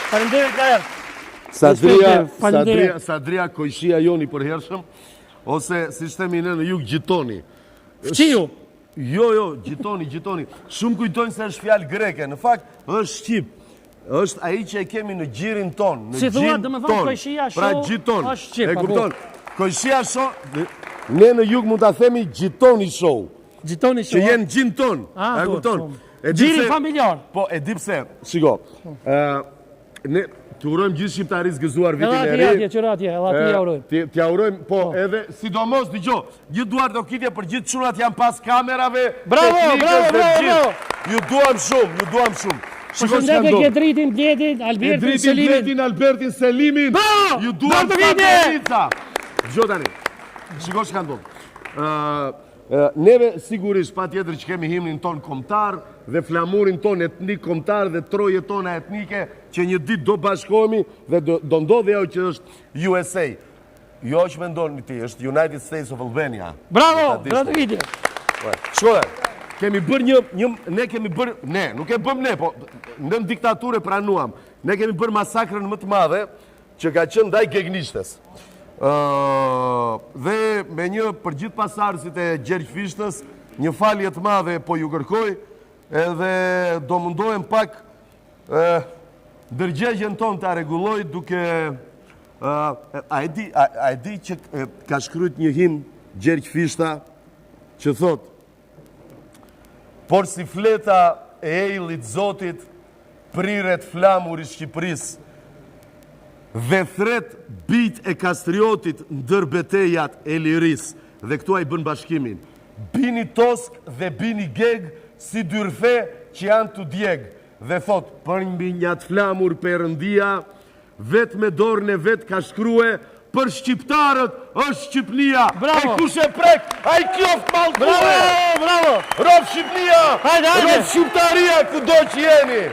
Faleminderit ka erdhur. Sadria Kojshia joni për hershëm, ose si shtemi në jug gjitoni. Fqiu. Jo, gjitoni. Shumë kujtojnë se është fjalë greke, në fakt është shqip. Është ai që e kemi në gjirin ton, në si thua, gjin do me ton. thonë Kojshia show, pra gjiton. është shqip. E kupton? Kojshia show, ne në jug mund ta themi gjitoni show. Gjitoni show. Që jenë gjin ton. E kupton? Gjiri familjar. Po, e di pse. Shiko. Ne të urojmë gjithë shqiptarisë gëzuar vitin e ri. Edhe atje urojmë. T'ja urojmë, po, edhe sidomos dëgjoj, gjithë duar dokitje për gjithë çunat janë pas kamerave. Bravo. Ju duam shumë. Përshëndetje Gedritin, Bledin, Albertin Selimin. Ju duam Patrica. Dëgjoj tani. Shiko ç'ka ndodhur. Neve sigurisht pa tjetër që kemi himnin ton kombëtar dhe flamurin ton etnik kombëtar dhe trojet tona etnike që një ditë do bashkohemi dhe do ndodhi ajo që është USA. Jo që mendoni ti, është United States of Albania. Bravo, Gedritin. Shkole, kemi bërë nuk e bëm ne, po në diktaturë pranuam. Ne kemi bërë masakrën më të madhe që ka qenë ndaj gegnishtes. Dhe me një për gjithë pasardhësit e Gjergj Fishtës, një falje të madhe po ju kërkoj, edhe do mundohem pak ndërgjegjen tonë ta rregulloj duke a e di që ka shkruajt një himn Gjergj Fishta që thot: por si fleta e ejlit Zotit priret flamur i Shqipërisë, dhe thret bit e Kastriotit ndër betejat e liris. Dhe këtu a i bën bashkimin: bini tosk dhe bini geg si dyrfe që janë të djeg. Dhe thot, për mbi njat flamur Perëndia, vet me dorën e vet ka shkrue, për shqiptarët është Shqipnia. E kush e prek, a i kjoft malkue. Bravo. Rob Shqipnia, rob Shqiptaria, këdo që jeni.